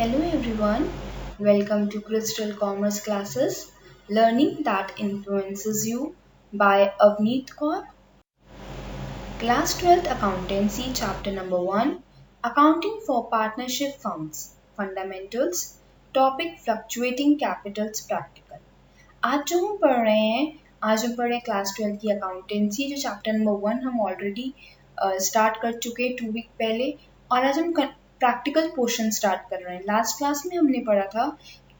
Hello everyone, welcome to Crystal Commerce Classes, Learning that Influences You by Avneet Kaur. Class 12th Accountancy Chapter Number 1, Accounting for Partnership Firms, Fundamentals, Topic Fluctuating Capitals Practical. आज जो हम पढ़ रहे हैं आज हम पढ़ रहे हैं क्लास 12 की अकाउंटेंसी जो चैप्टर नंबर 1 हम ऑलरेडी स्टार्ट कर चुके हैं 2 वीक पहले और आज हम प्रैक्टिकल पोर्शन स्टार्ट कर रहे हैं। लास्ट क्लास में हमने पढ़ा था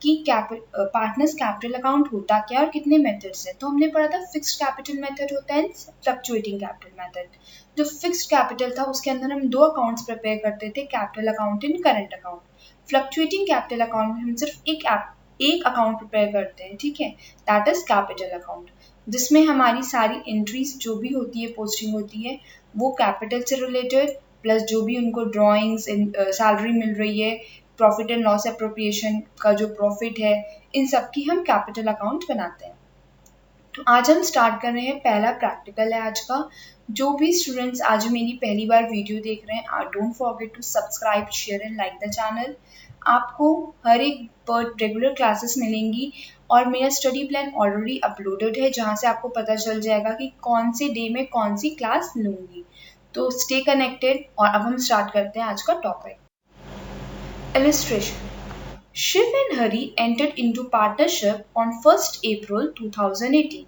कि पार्टनर्स कैपिटल अकाउंट होता क्या और कितने मेथड्स हैं। तो हमने पढ़ा था फिक्स्ड कैपिटल मेथड होता है, फ्लक्चुएटिंग कैपिटल मेथड। जो फिक्स्ड कैपिटल था उसके अंदर हम 2 अकाउंट्स प्रिपेयर करते थे, capital account and current account. Fluctuating capital account में हम सिर्फ एक अकाउंट प्रिपेयर करते हैं, ठीक है, दैट इज कैपिटल अकाउंट, जिसमें हमारी सारी एंट्रीज जो भी होती है, पोस्टिंग होती है, वो कैपिटल से रिलेटेड प्लस जो भी उनको ड्राइंग्स सैलरी मिल रही है, प्रॉफिट एंड लॉस एप्रोप्रिएशन का जो प्रॉफिट है, इन सब की हम कैपिटल अकाउंट बनाते हैं। तो आज हम स्टार्ट कर रहे हैं, पहला प्रैक्टिकल है आज का। जो भी स्टूडेंट्स आज मेरी पहली बार वीडियो देख रहे हैं, don't forget to subscribe, share and like the channel. आपको हर एक पर रेगुलर क्लासेस मिलेंगी और मेरा स्टडी प्लान ऑलरेडी अपलोडेड है, जहाँ से आपको पता चल जाएगा कि कौन से डे में कौन सी क्लास लूँगी। तो स्टे कनेक्टेड। और अब हम स्टार्ट करते हैं आज का topic. Illustration. Shiv and Hari entered into partnership on 1st April 2018.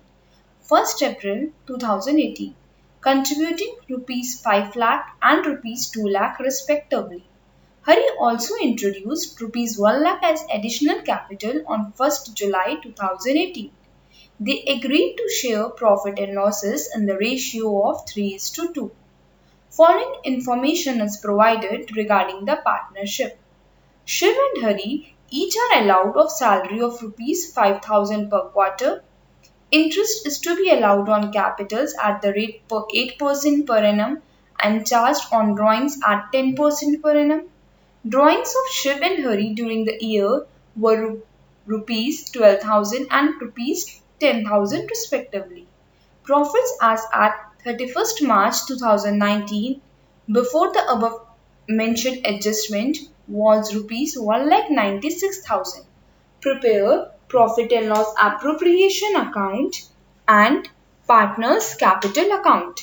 1st April 2018, contributing rupees 5 lakh and rupees 2 lakh respectively. Hari also introduced rupees 1 lakh as additional capital on 1st July 2018. They agreed to share profit and losses in the ratio of 3:2. Following information is provided regarding the partnership. Shiv and Hari each are allowed of salary of rupees 5,000 per quarter. Interest is to be allowed on capitals at the rate per 8% per annum and charged on drawings at 10% per annum. Drawings of Shiv and Hari during the year were rupees 12,000 and rupees 10,000 respectively. Profits as at 31st March 2019 before the above mentioned adjustment was rupees 1,96,000. Prepare profit and loss appropriation account and partners capital account.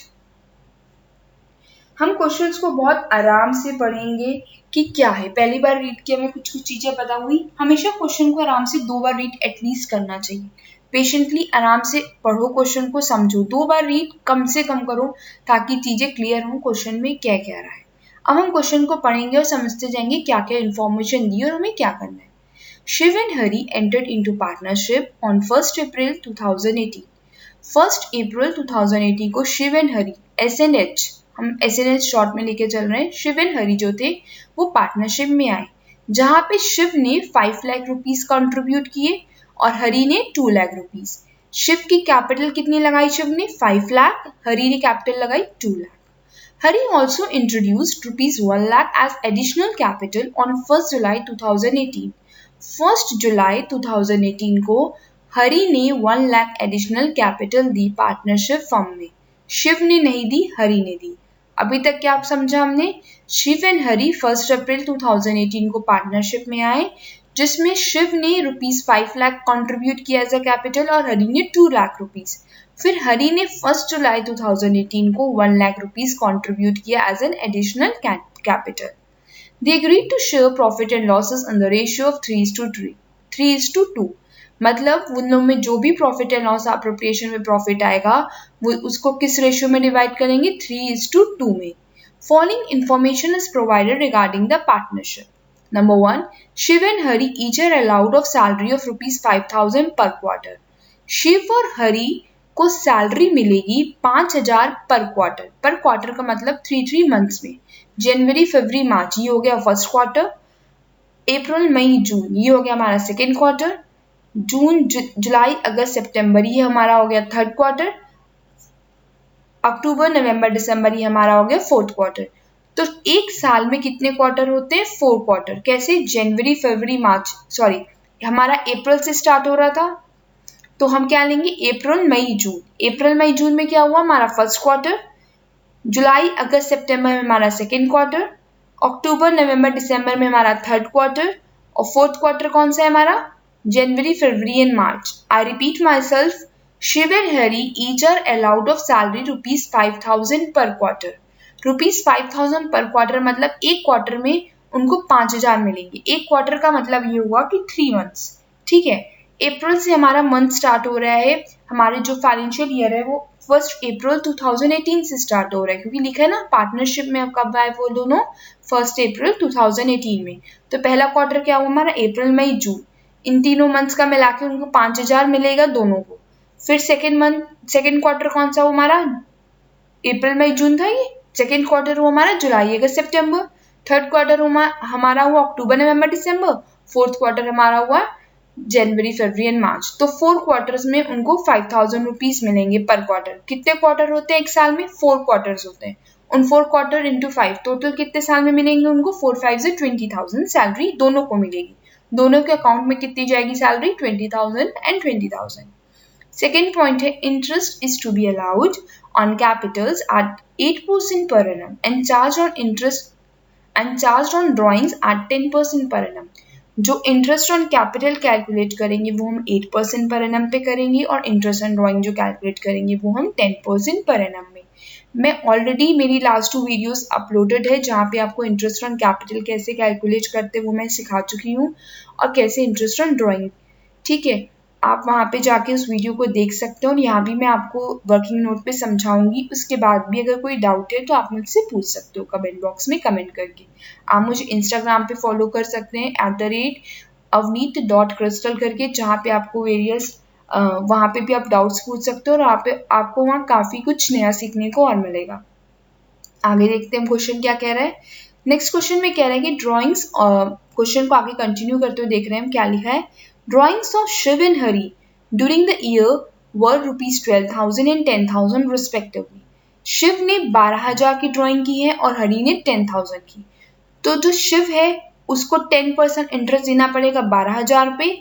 हम questions को बहुत आराम से पढ़ेंगे कि क्या है। पहली बार रीड किया में कुछ चीजें पता हुई। हमेशा क्वेश्चन को आराम से 2 बार रीड एटलीस्ट करना चाहिए। पेशेंटली आराम से पढ़ो, क्वेश्चन को समझो, 2 बार रीड कम से कम करो ताकि चीजें क्लियर हो क्वेश्चन में क्या कह रहा है। अब हम क्वेश्चन को पढ़ेंगे और समझते जाएंगे क्या क्या इन्फॉर्मेशन दी और हमें क्या करना है। Shiv and Hari entered into partnership on 1st April 2018. 1st April 2018 को शिव एंड हरी SNH, हम SNH शॉर्ट में लेके चल रहे हैं, शिव एंड हरी जो थे वो पार्टनरशिप में आए, जहां पे शिव ने 5 लाख रुपीस कंट्रीब्यूट किए और हरी ने 2 लाख रुपीस। शिव की कैपिटल कितनी लगाई? शिव ने 5 लाख, हरी ने कैपिटल लगाई 2 lakh. Hari also introduced rupees 1 lakh as additional capital on 1st July 2018. 1st July 2018 को हरी ने 1 लाख एडिशनल कैपिटल दी पार्टनरशिप फर्म में। शिव ने नहीं दी, हरी ने दी। अभी तक क्या आप समझा हमने? Shiv and Hari 1st April 2018 को पार्टनरशिप में आए, जिसमें शिव ने रुपीस 5 लाख कंट्रीब्यूट किया एज अ कैपिटल और हरी ने 2 लाख रुपीस। फिर हरी ने 1st July 2018 को 1 लाख रुपीस कंट्रीब्यूट किया as an additional capital. They agreed to share profit and losses in the ratio of 3:2. मतलब उन लोग में जो भी प्रॉफिट एंड लॉस एप्रोप्रिएशन में प्रॉफिट आएगा वो उसको किस रेशियो में डिवाइड करेंगे? 3:2 में। Following information is provided regarding the partnership. Number 1, Shiv and Hari each are allowed of salary of rupees 5,000 per quarter. Shiv और हरी को सैलरी मिलेगी 5,000 पर क्वार्टर का मतलब 3 मंथ्स में। जनवरी, फरवरी, मार्च ये हो गया फर्स्ट क्वार्टर, अप्रैल, मई, जून ये हो गया हमारा सेकेंड क्वार्टर, जून, जुलाई, अगस्त, सितंबर ये हमारा हो गया थर्ड क्वार्टर, अक्टूबर, नवंबर, दिसंबर ये हमारा हो गया फोर्थ क्वार्टर। तो एक साल में कितने क्वार्टर होते हैं? 4 क्वार्टर। कैसे? जनवरी, फरवरी, मार्च, सॉरी हमारा अप्रैल से स्टार्ट हो रहा था, तो हम क्या लेंगे? अप्रैल, मई, जून। अप्रैल, मई, जून में क्या हुआ? हमारा फर्स्ट क्वार्टर। जुलाई, अगस्त, सितंबर में हमारा सेकेंड क्वार्टर। अक्टूबर, नवंबर, दिसंबर में हमारा थर्ड क्वार्टर और फोर्थ क्वार्टर कौन सा है हमारा, जनवरी, फरवरी एंड मार्च। I repeat myself, Shiv and Hari each are allowed of salary ₹5,000 per quarter. ₹5,000 per quarter मतलब एक क्वार्टर में उनको 5,000 मिलेंगे। एक क्वार्टर का मतलब ये हुआ कि 3 मंथ्स, ठीक है। अप्रैल से हमारा मंथ स्टार्ट हो रहा है, हमारे जो फाइनेंशियल ईयर है वो 1 अप्रैल 2018 से स्टार्ट हो रहा है, क्योंकि लिखा है ना पार्टनरशिप में कब आए वो दोनों, 1 अप्रैल 2018 में। तो पहला क्वार्टर क्या हुआ हमारा, अप्रैल मई जून, इन तीनों मंथ्स का मिला के उनको 5,000 मिलेगा दोनों को। फिर सेकेंड क्वार्टर कौन सा हुआ हमारा, अप्रैल मई जून था ये। सेकेंड क्वार्टर हुआ हमारा जुलाई अगस्त सितंबर। थर्ड क्वार्टर हमारा हुआ अक्टूबर नवंबर दिसंबर। फोर्थ क्वार्टर हमारा हुआ जनवरी फरवरी एंड मार्च। तो 4 क्वार्टर्स में उनको 5,000 रुपीज मिलेंगे पर क्वार्टर। कितने क्वार्टर होते हैं एक साल में, 4 क्वार्टर्स होते हैं। उन 4 क्वार्टर इंटू 5 टोटल कितने साल में मिलेंगे उनको, 4 5 से 20,000 सैलरी दोनों को मिलेगी। दोनों के अकाउंट में कितनी जाएगी सैलरी, 20,000 एंड 20,000। सेकेंड पॉइंट है, interest is to be allowed on capitals at 8% per annum and charged on interest and charged on drawings at 10% per annum। जो इंटरेस्ट ऑन कैपिटल कैलकुलेट करेंगे वो हम 8% पर एनम पे करेंगे, और interest on drawing जो calculate करेंगे वो हम 10% पर एनम में। मैं ऑलरेडी मेरी लास्ट 2 वीडियोस अपलोडेड है जहाँ पे आपको इंटरेस्ट ऑन कैपिटल कैसे कैलकुलेट करते वो मैं सिखा चुकी हूँ, और कैसे इंटरेस्ट ऑन ड्राइंग, ठीक है। आप वहाँ पे जाके उस वीडियो को देख सकते हो, और यहाँ भी मैं आपको वर्किंग नोट पे समझाऊंगी। उसके बाद भी अगर कोई डाउट है तो आप मुझसे पूछ सकते हो कमेंट बॉक्स में कमेंट करके। आप मुझे इंस्टाग्राम पे फॉलो कर सकते हैं @avneet.crystal करके, जहाँ पे आपको वेरियस वहाँ पे भी आप डाउट्स पूछ सकते हो, और आपको वहाँ काफ़ी कुछ नया सीखने को और मिलेगा। आगे देखते हैं क्वेश्चन क्या कह रहा है। नेक्स्ट क्वेश्चन में कह रहा है कि ड्राइंग्स, क्वेश्चन को आगे कंटिन्यू करते हुए देख रहे हैं हम क्या लिखा है। Drawings of Shiv and Hari during the year were ₹12,000 and 10,000 respectively। Shiv ने 12,000 की ड्राइंग की है और हरि ने 10,000 की। तो जो शिव है उसको 10% इंटरेस्ट देना पड़ेगा 12,000 पे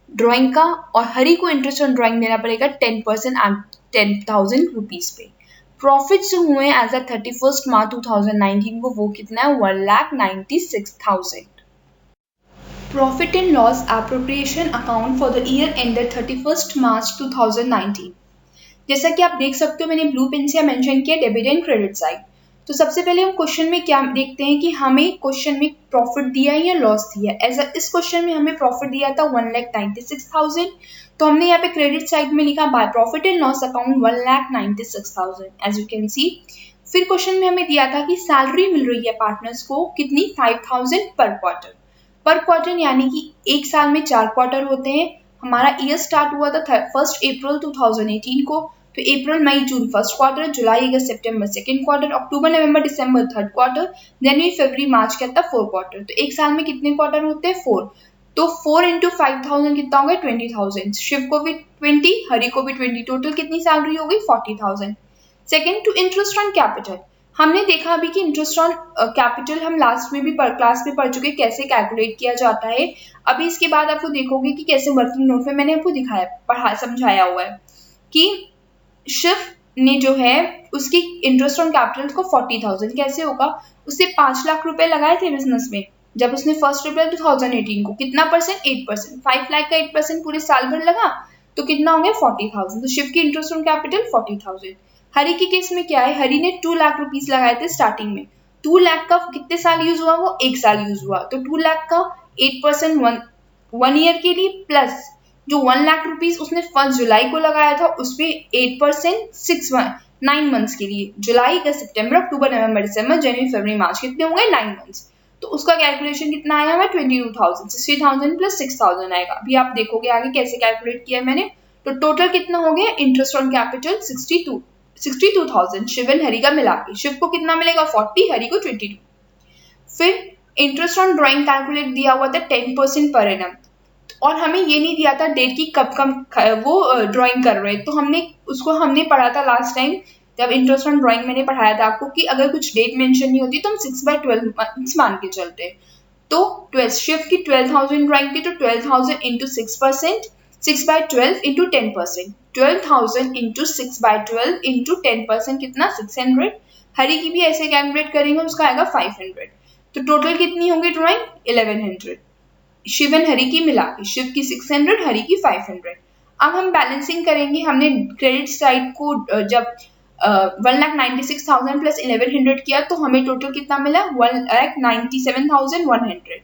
ड्राइंग का, और हरि को इंटरेस्ट ऑन ड्राइंग देना पड़ेगा 10% 10,000 रुपीज पे। प्रॉफिट जो हुए एज अ 31 मार्च 2019 को वो कितना है, 1,96,000। Profit and loss appropriation account for the year ended 31st March 2019। जैसा कि आप देख सकते हो मैंने ब्लू पेन से मेंशन किया डेबिट एंड क्रेडिट साइड। तो सबसे पहले हम क्वेश्चन में क्या देखते हैं कि हमें क्वेश्चन में प्रॉफिट दिया है या लॉस दिया है। इस क्वेश्चन में हमें प्रॉफिट दिया था 1,96,000, तो हमने यहाँ पे क्रेडिट साइड में लिखा by profit and loss account 1,96,000 as you can see. फिर क्वेश्चन में हमें दिया था कि सैलरी मिल रही है पार्टनर्स को कितनी, 5,000 पर क्वार्टर, यानी कि एक साल में 4 क्वार्टर होते हैं। हमारा ईयर स्टार्ट हुआ था 1 अप्रैल 2018 को, तो अप्रैल मई जून फर्स्ट क्वार्टर, जुलाई अगस्त सितंबर सेकंड क्वार्टर, अक्टूबर नवंबर दिसंबर थर्ड क्वार्टर, जनवरी फरवरी मार्च क्या था 4 क्वार्टर। तो एक साल में कितने क्वार्टर होते हैं, 4। तो 4 इंटू 5,000 कितना हो गया, 20,000। शिव को भी 20, हरि को भी 20, टोटल कितनी सैलरी हो गई, 40,000। Second, to interest on capital. हमने देखा अभी कि इंटरेस्ट ऑन कैपिटल हम लास्ट में भी क्लास में पढ़ चुके कैसे कैलकुलेट किया जाता है। अभी इसके बाद आपको देखोगे कि कैसे वर्किंग नोट में मैंने आपको दिखाया समझाया हुआ है कि शिव ने जो है उसकी इंटरेस्ट ऑन कैपिटल को 40,000 कैसे होगा, उससे 5 लाख रुपए लगाए थे बिजनेस में जब उसने 1 अप्रैल 2018 को, कितना परसेंट, 8%। 5 लाख का 8% पूरे साल भर लगा तो कितना हो गया, 40,000। तो शिव की इंटरेस्ट ऑन कैपिटल 40,000। हरि के केस में क्या है, हरि ने 2 लाख रुपीस लगाए थे स्टार्टिंग में। 2 लाख का कितने साल यूज हुआ, वो 1 साल यूज हुआ। तो 2 लाख का 8% 1 ईयर के लिए, प्लस जो 1 लाख रुपीस उसने 1 जुलाई को लगाया था उस पर 8% 9 मंथ्स के लिए, जुलाई अगस्त सितंबर अक्टूबर नवंबर दिसंबर जनवरी फरवरी मार्च, कितने होंगे 9 मंथ्स। तो उसका कैलकुलेशन कितना आया हमें, 22,000। 60,000 प्लस 6,000 आएगा। अभी आप देखोगे आगे कैसे कैलकुलेट किया मैंने। तो टोटल कितना हो गया interest on capital, 62,000 Shiv and Hari का मिला के। शिव को कितना मिलेगा, 40, हरि को 22। फिर इंटरेस्ट ऑन ड्राइंग कैलकुलेट दिया हुआ था 10% पर एनम, और हमें ये नहीं दिया था डेट की कब वो ड्राइंग कर रहे हैं। तो हमने पढ़ा था लास्ट टाइम जब इंटरेस्ट ऑन ड्राइंग मैंने पढ़ाया था आपको कि अगर कुछ डेट मेंशन नहीं होती तो हम 6/12 मंथ्स मान के चलते हैं। तो 12 शिव की 12,000 ड्राइंग थी, तो 12,000 इंटू 6%, 6/12 इंटू 10%, 12,000 इंटू 6/12 इंटू 10% कितना, 600। हरि की भी ऐसे कैलकुलेट करेंगे, उसका आएगा 500। तो टोटल कितनी होगी ड्राइंग, 1100। शिव एंड हरी की मिला के, शिव की 600, हरी की 500। अब हम बैलेंसिंग करेंगे। हमने क्रेडिट साइड को जब 1,96,000 प्लस 1,100 किया तो हमें टोटल कितना मिला, 1,97,100।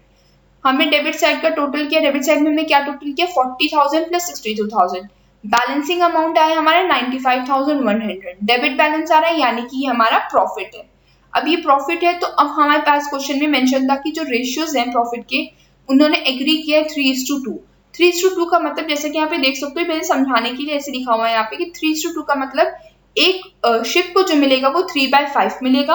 हमने डेबिट साइड का टोटल किया, डेबिट साइड में हमने क्या टोटल किया, 40,000 प्लस 62,000। बैलेंसिंग अमाउंट आया हमारा 95,100। डेबिट बैलेंस आ रहा है, यानी कि हमारा प्रॉफिट है। अब ये प्रॉफिट है, तो अब हमारे पास क्वेश्चन में मेंशन था कि जो रेशियोज हैं प्रॉफिट के, उन्होंने एग्री किया है 3:2। 3:2 का मतलब जैसे कि यहाँ पे देख सकते हो, मैंने समझाने के लिए ऐसे लिखा हुआ है यहाँ पे कि 3:2 का मतलब एक शिप को जो मिलेगा वो 3/5 मिलेगा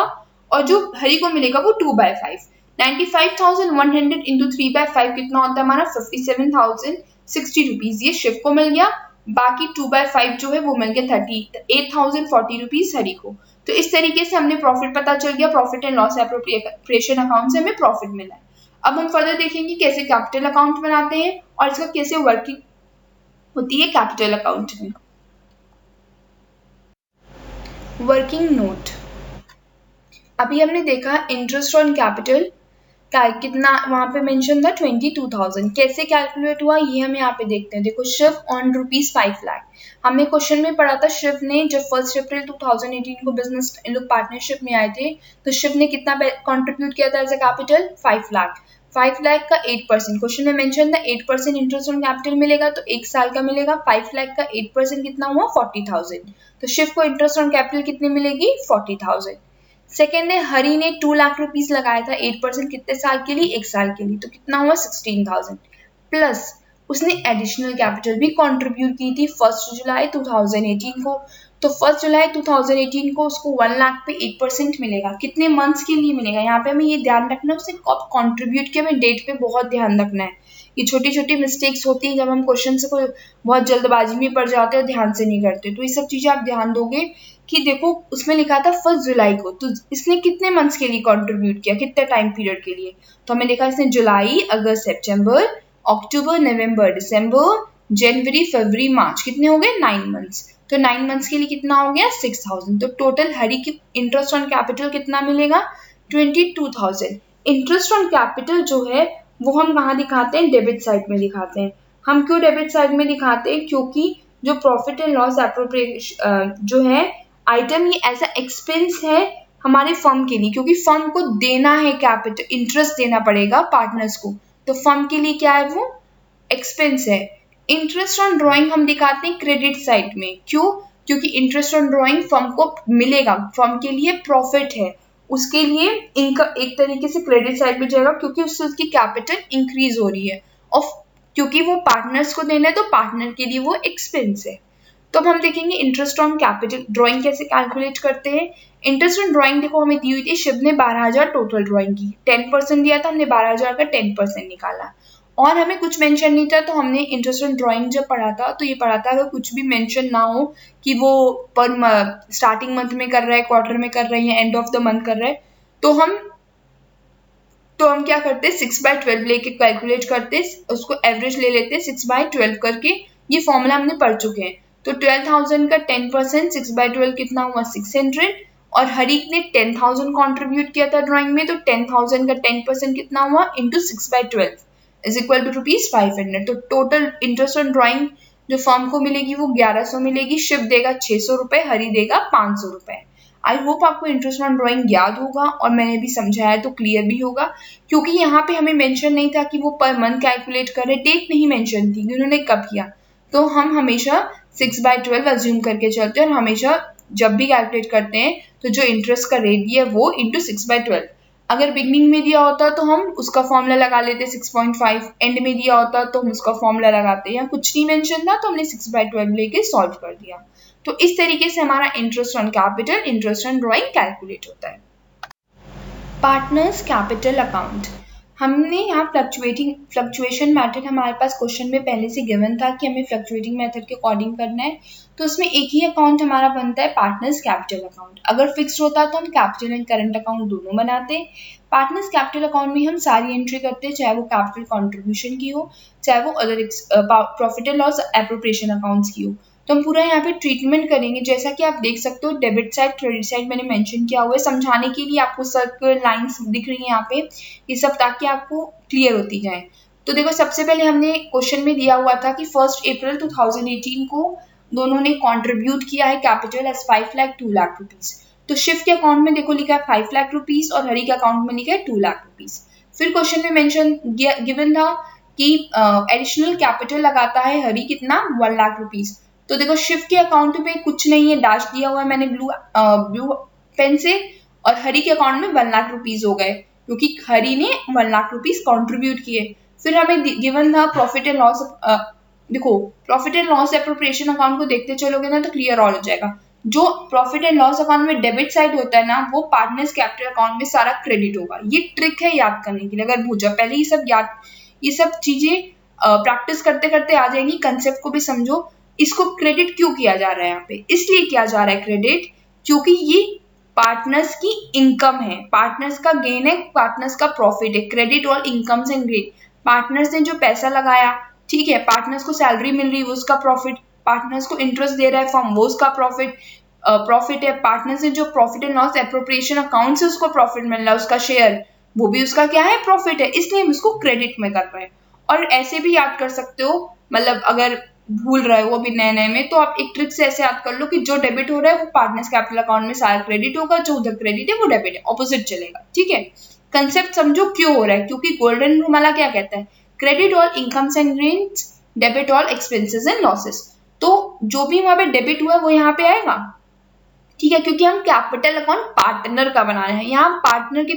और जो हरी को मिलेगा वो 2/5। 95,100 इंटू 3/5 कितना होता है हमारा, 57,060 रुपीज ये शिप को मिल गया। बाकी 2/5 जो है वो मिल गया 38,040 रुपीज हरी को। तो इस तरीके से हमने प्रॉफिट पता चल गया, profit and loss appropriation account से हमें प्रॉफिट मिला है। अब हम फर्दर देखेंगे कैसे कैपिटल अकाउंट बनाते हैं और इसका कैसे वर्किंग होती है कैपिटल अकाउंट में। वर्किंग नोट, अभी हमने देखा इंटरेस्ट ऑन कैपिटल का कितना वहां पे मेंशन था 22,000। कैसे कैलकुलेट हुआ ये हम यहाँ पे देखते हैं। देखो शिव ऑन ₹5 लाख, हमने क्वेश्चन में पढ़ा था शिव ने जब 1 अप्रैल 2018 को बिजनेस इन लोग पार्टनरशिप में आए थे तो शिव ने कितना कंट्रीब्यूट किया था as a capital, 5 lakh. 5 lakh का 8%, क्वेश्चन में मेंशन था 8% इंटरेस्ट ऑन कैपिटल मिलेगा तो 1 साल का मिलेगा। 5 लाख का 8% कितना हुआ, 40,000। तो शिव को इंटरेस्ट ऑन कैपिटल कितनी मिलेगी, 40,000। सेकेंड है हरी ने 2 लाख रुपीस लगाया था 8% कितने साल के लिए, 1 साल के लिए, तो कितना हुआ 16,000। प्लस उसने एडिशनल कैपिटल भी कंट्रीब्यूट की थी 1 जुलाई 2018 को। तो 1 जुलाई 2018 को उसको 1 लाख पे 8% मिलेगा। कितने मंथ्स के लिए मिलेगा, यहाँ पे हमें ये ध्यान रखना है उसने कब कंट्रीब्यूट किया, हमें डेट पे बहुत ध्यान रखना है। ये छोटी छोटी मिस्टेक्स होती हैं जब हम क्वेश्चन से कोई बहुत जल्दबाजी में पड़ जाते हैं और ध्यान से नहीं करते, तो ये सब चीजें आप ध्यान दोगे कि देखो उसमें लिखा था 1 जुलाई को, तो इसने कितने मंथ्स के लिए कंट्रीब्यूट किया, कितने टाइम पीरियड के लिए, तो हमें लिखा इसने जुलाई, अगस्त, सितंबर, अक्टूबर, नवंबर, दिसंबर, जनवरी, फरवरी, मार्च, कितने हो गए 9 मंथ्स। तो 9 मंथ्स के लिए कितना हो गया 6,000। तो टोटल हरी की इंटरेस्ट ऑन कैपिटल कितना मिलेगा 22,000। इंटरेस्ट ऑन कैपिटल जो है वो हम कहाँ दिखाते हैं, डेबिट साइड में दिखाते हैं। हम क्यों डेबिट साइड में दिखाते हैं, क्योंकि जो प्रॉफिट एंड लॉस एप्रोप्रिएशन जो है आइटम ये एज अ एक्सपेंस है हमारे फर्म के लिए, क्योंकि फर्म को देना है कैपिटल, इंटरेस्ट देना पड़ेगा पार्टनर्स को, तो फर्म के लिए क्या है वो एक्सपेंस है। इंटरेस्ट ऑन ड्रॉइंग हम दिखाते हैं क्रेडिट साइड में, क्यों, क्योंकि इंटरेस्ट ऑन ड्रॉइंग फर्म को मिलेगा, फर्म के लिए प्रॉफिट है, उसके लिए इनका एक तरीके से क्रेडिट साइड में जाएगा क्योंकि उससे उसकी कैपिटल इंक्रीज हो रही है और क्योंकि वो पार्टनर्स को देना है तो पार्टनर के लिए वो एक्सपेंस है। तो अब हम देखेंगे इंटरेस्ट ऑन कैपिटल ड्राइंग कैसे कैलकुलेट करते हैं। इंटरेस्ट ऑन ड्राइंग देखो हमें दी हुई थी, शिव ने 12,000 टोटल ड्राइंग की, 10% दिया था, हमने 12,000 का 10% निकाला और हमें कुछ मेंशन नहीं था, तो हमने इंटरेस्ट ऑन ड्राइंग जब पढ़ा था तो ये पढ़ा था अगर कुछ भी मेंशन ना हो कि वो पर स्टार्टिंग मंथ में कर रहा है, क्वार्टर में कर रहे हैं, एंड ऑफ द मंथ कर रहे हैं, तो हम क्या करते हैं 6/12 लेके कैलकुलेट करते हैं, उसको एवरेज ले लेते हैं 6/12 करके। ये फॉर्मूला हमने पढ़ चुके हैं। तो 12,000 का 10% 6/12 कितना हुआ 600 और हरी ने 10,000 कंट्रीब्यूट किया था ड्राइंग में, तो 10,000 का 10% कितना हुआ इंटू 6/12 इज इक्वल टू ₹500। तो टोटल इंटरेस्ट ऑन ड्राइंग जो फर्म को मिलेगी वो 1100 मिलेगी, शिव देगा 600 रुपए, हरी देगा 500 रुपए। आई होप आपको इंटरेस्ट ऑन ड्राइंग याद होगा और मैंने भी समझाया तो क्लियर भी होगा, क्योंकि यहाँ पे हमें मेंशन नहीं था कि वो पर मंथ कैलकुलेट करे, डेट नहीं मेंशन थी कि उन्होंने कब किया, तो हम हमेशा 6/12 अज्यूम करके चलते हैं और हमेशा जब भी कैलकुलेट करते हैं तो जो इंटरेस्ट का रेट दिया है वो इंटू 6/12। अगर बिगनिंग में दिया होता तो हम उसका फॉर्मूला लगा लेते 6.5, एंड में दिया होता तो हम उसका फॉर्मूला लगाते, या कुछ नहीं मेंशन था तो हमने 6/12 लेके सॉल्व कर दिया। तो इस तरीके से हमारा interest on capital, interest on drawing calculate होता है। पार्टनर्स कैपिटल अकाउंट, हमने यहाँ फ्लक्चुएशन मेथड हमारे पास क्वेश्चन में पहले से गिवन था कि हमें फ्लक्चुएटिंग मेथड के अकॉर्डिंग करना है, तो उसमें एक ही अकाउंट हमारा बनता है पार्टनर्स कैपिटल अकाउंट। अगर फिक्स होता तो हम कैपिटल एंड करंट अकाउंट दोनों बनाते। पार्टनर्स कैपिटल अकाउंट में हम सारी एंट्री करते हैं, चाहे वो कैपिटल कंट्रीब्यूशन की हो, चाहे वो other profit and loss appropriation accounts की हो, तो हम पूरा यहाँ पे ट्रीटमेंट करेंगे। जैसा कि आप देख सकते हो डेबिट साइड क्रेडिट साइड मैंने मेंशन किया हुआ है, समझाने के लिए आपको सर्कल लाइंस दिख रही है यहाँ पे, ये सब ताकि आपको क्लियर होती जाए। तो देखो सबसे पहले हमने क्वेश्चन में दिया हुआ था कि 1 अप्रैल 2018 को दोनों ने कंट्रीब्यूट किया है capital as 5 lakh 2 lakh rupees. तो शिव के अकाउंट में देखो लिखा है 5 लाख रुपीज और हरी के अकाउंट में लिखा है 2 लाख रुपीज। फिर क्वेश्चन में मेंशन गिवन था कि एडिशनल कैपिटल लगाता है हरी कितना 1 लाख रुपीज। तो देखो शिव के अकाउंट में कुछ नहीं है, डैश दिया हुआ है मैंने ब्लू पेन से, और हरी के अकाउंट में 1 लाख रुपीज हो गए क्योंकि हरी ने 1 लाख रुपीज कॉन्ट्रीब्यूट किए। फिर हमें गिवन था प्रॉफिट एंड लॉस, देखो profit and loss appropriation account को देखते चलोगे ना तो क्लियर ऑल हो जाएगा। जो प्रॉफिट एंड लॉस अकाउंट में डेबिट साइड होता है ना वो पार्टनर्स कैपिटल अकाउंट में सारा क्रेडिट होगा। ये ट्रिक है याद करने के लिए, अगर भूल जाओ पहले ये सब चीजें प्रैक्टिस करते करते आ जाएंगी, कंसेप्ट को भी समझो। इसको क्रेडिट क्यों किया जा रहा है यहाँ पे, इसलिए किया जा रहा है क्रेडिट क्योंकि ये पार्टनर्स की इनकम है, पार्टनर्स का गेन है, पार्टनर्स का प्रॉफिट है। Credit all incomes and gain, partners ने जो पैसा लगाया, ठीक है, पार्टनर्स को सैलरी मिल रही है वो उसका प्रॉफिट, पार्टनर्स को इंटरेस्ट दे रहा है फॉर्म वो उसका प्रॉफिट है, पार्टनर्स ने जो profit and loss appropriation account से उसको प्रॉफिट मिल रहा है उसका शेयर, वो भी उसका क्या है प्रॉफिट है, इसलिए हम उसको क्रेडिट में कर रहे हैं। और ऐसे भी याद कर सकते हो, मतलब अगर भूल रहे हो अभी नए नए में तो आप एक ट्रिक से ऐसे याद कर लो कि जो डेबिट हो रहा है वो पार्टनर्स कैपिटल अकाउंट में सारा क्रेडिट होगा, जो उधर क्रेडिट है वो डेबिट है, ऑपोजिट चलेगा। ठीक है, कंसेप्ट समझो क्यों हो रहा है, क्योंकि गोल्डन रूल वाला क्या कहता है, credit all incomes and gains, debit all expenses and losses. तो जो भी वहां पे डेबिट हुआ वो यहाँ पे आएगा, ठीक है, क्योंकि हम कैपिटल अकाउंट पार्टनर का बना रहे हैं। यहाँ पार्टनर के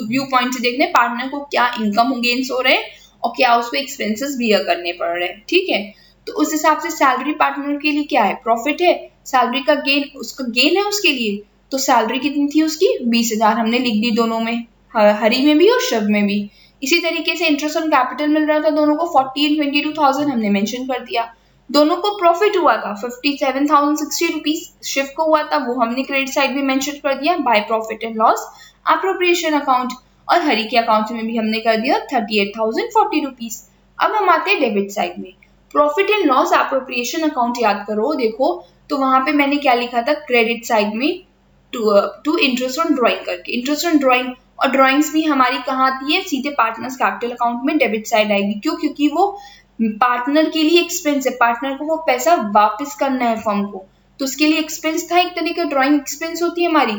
व्यू पॉइंट से देखने पार्टनर को क्या इनकम गेन्स हो रहे हैं और क्या उसको एक्सपेंसेस भी करने पड़ रहे हैं। ठीक है, तो उस हिसाब से सैलरी पार्टनर के लिए क्या है, प्रॉफिट है, सैलरी का गेन, उसका गेन है उसके लिए। तो सैलरी कितनी थी उसकी 20,000 हमने लिख दी दोनों में, हरी में भी और शव में भी। इसी तरीके से इंटरेस्ट ऑन कैपिटल मिल रहा था दोनों को 40 एंड 22,000 हमने मेंशन कर दिया। दोनों को प्रॉफिट हुआ था 57,060 रुपीज, शिव को हुआ था वो हमने क्रेडिट साइड में मेंशन कर दिया bye profit and loss appropriation account, और हरी के अकाउंट में भी हमने कर दिया 38,040 रुपीज। अब हम आते हैं डेबिट साइड में, profit and loss appropriation account याद करो, देखो तो वहां पे मैंने क्या लिखा था क्रेडिट साइड में टू इंटरेस्ट ऑन ड्राइंग करके, इंटरेस्ट ऑन ड्राइंग, और ड्राइंग्स भी हमारी कहाँ आती है, सीधे पार्टनर्स कैपिटल अकाउंट में डेबिट साइड आएगी। क्यों, क्योंकि वो पार्टनर के लिए एक्सपेंस है, पार्टनर को वो पैसा वापस करना है फर्म को, तो उसके लिए एक्सपेंस था, एक तरीके का ड्राइंग एक्सपेंस होती है हमारी।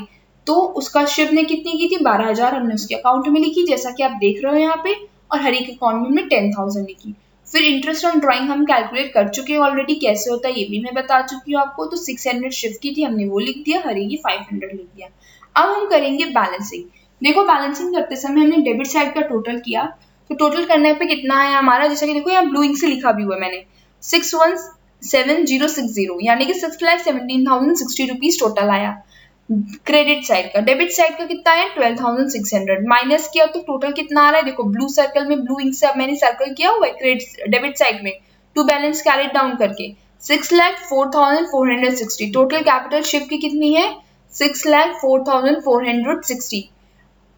तो उसका शिव ने कितनी की थी 12,000 हमने उसके अकाउंट में लिखी जैसा कि आप देख रहे हो यहाँ पे, और हरी के अकाउंट में 10,000 लिखी। फिर इंटरेस्ट ऑन ड्राइंग हम कैलकुलेट कर चुके हैं ऑलरेडी, कैसे होता है ये भी मैं बता चुकी हूँ आपको। तो 600 शिव की थी हमने वो लिख दिया, हरी की 500 लिख दिया। अब हम करेंगे बैलेंसिंग। देखो बैलेंसिंग करते समय हमने डेबिट साइड का टोटल किया, तो टोटल करने पे कितना है हमारा, जैसा कि देखो यहाँ ब्लू इंक से लिखा भी हुआ है मैंने 617060, यानी कि 6,17,060 रुपीज टोटल आया क्रेडिट साइड का। डेबिट साइड का कितना है 12,600, माइनस किया तो टोटल कितना आ रहा है, देखो ब्लू सर्कल में ब्लू इंक से अब मैंने सर्कल किया हुआ है क्रेडिट डेबिट साइड में, टू बैलेंस कैरिड डाउन करके 6,04,460। टोटल कैपिटल शिफ्ट की कितनी है 6,04,460।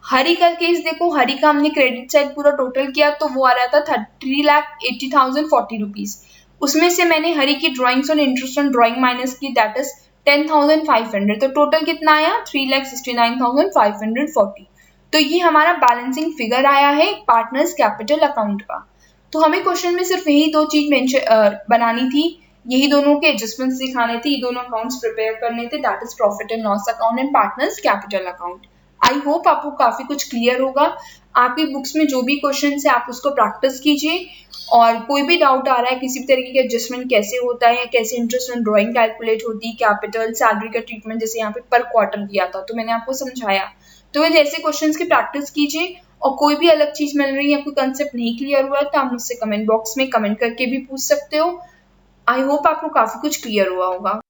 हरी का केस देखो, हरी का हमने क्रेडिट साइड पूरा टोटल किया तो वो आ रहा था 3,80,040 रुपीज। उसमें से मैंने हरी की ड्राइंग्स और इंटरेस्ट ऑन ड्राइंग माइनस की, दैट इज 10,500, तो टोटल कितना आया 3,69,540। तो ये हमारा बैलेंसिंग फिगर आया है पार्टनर्स कैपिटल अकाउंट का। तो हमें क्वेश्चन में सिर्फ यही दो चीज बनानी थी, यही दोनों के एडजस्टमेंट्स दिखाने थे, ये दोनों अकाउंट्स प्रिपेयर करने थे, that is profit and loss account and partners capital account. I hope आपको काफी कुछ क्लियर होगा। आपकी बुक्स में जो भी क्वेश्चन है आप उसको प्रैक्टिस कीजिए, और कोई भी डाउट आ रहा है किसी भी तरीके का एडजस्टमेंट कैसे होता है, कैसे इंटरेस्ट ऑन ड्राइंग कैलकुलेट होती है, कैपिटल सैलरी का ट्रीटमेंट जैसे यहाँ पे पर क्वार्टर दिया था तो मैंने आपको समझाया, तो वह जैसे क्वेश्चन की प्रैक्टिस कीजिए। और कोई भी अलग चीज मिल रही है, कोई कंसेप्ट नहीं क्लियर हुआ है तो आप मुझसे कमेंट बॉक्स में कमेंट करके भी पूछ सकते हो। आई होप आपको काफी कुछ क्लियर हुआ होगा।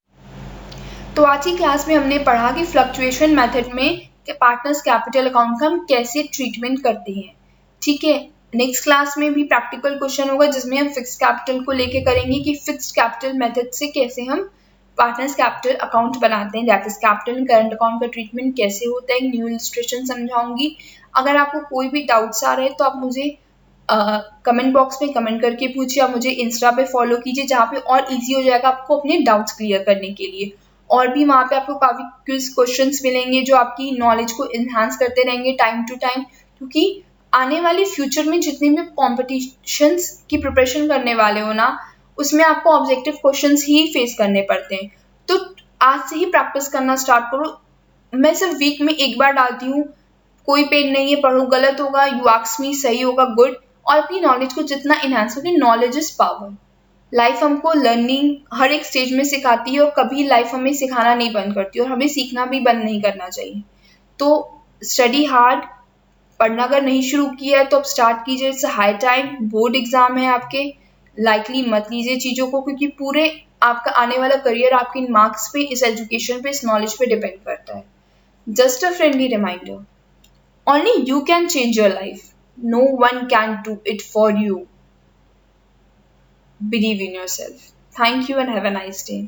तो आज की क्लास में हमने पढ़ा कि फ्लक्चुएशन मेथड में पार्टनर्स कैपिटल अकाउंट का हम कैसे ट्रीटमेंट करते हैं। ठीक है, नेक्स्ट क्लास में भी प्रैक्टिकल क्वेश्चन होगा जिसमें हम फिक्स्ड कैपिटल को लेके करेंगे कि फिक्स्ड कैपिटल मेथड से कैसे हम पार्टनर्स कैपिटल अकाउंट बनाते हैं, that is capital and current account का ट्रीटमेंट कैसे होता है, न्यू इलस्ट्रेशन समझाऊंगी। अगर आपको कोई भी डाउट्स आ रहे हैं तो आप मुझे कमेंट बॉक्स में कमेंट करके पूछिए, आप मुझे इंस्टा पे फॉलो कीजिए जहाँ पे और इजी हो जाएगा आपको अपने डाउट्स क्लियर करने के लिए। और भी वहाँ पे आपको काफ़ी क्विज क्वेश्चंस मिलेंगे जो आपकी नॉलेज को इन्हांस करते रहेंगे टाइम टू टाइम, क्योंकि आने वाले फ्यूचर में जितने भी कॉम्पिटिशन्स की प्रिपरेशन करने वाले हो ना, उसमें आपको ऑब्जेक्टिव क्वेश्चंस ही फेस करने पड़ते हैं। तो आज से ही प्रैक्टिस करना स्टार्ट करो। मैं सिर्फ वीक में एक बार डालती हूँ, कोई पेन नहीं है, पढ़ो, गलत होगा यू आस्क मी, सही होगा गुड। और अपनी नॉलेज को जितना इनहांस हो, नॉलेज इज पावर। लाइफ हमको लर्निंग हर एक स्टेज में सिखाती है और कभी लाइफ हमें सिखाना नहीं बंद करती और हमें सीखना भी बंद नहीं करना चाहिए। तो स्टडी हार्ड, पढ़ना अगर नहीं शुरू किया है तो अब स्टार्ट कीजिए, it's high time. Board exam है आपके, लाइटली मत लीजिए चीज़ों को, क्योंकि पूरे आपका आने वाला करियर आपके इन मार्क्स पे, इस एजुकेशन पे, इस नॉलेज पे डिपेंड करता है। Just a friendly reminder, only you can change your life, no one can do it for you. Believe in yourself. Thank you and have a nice day.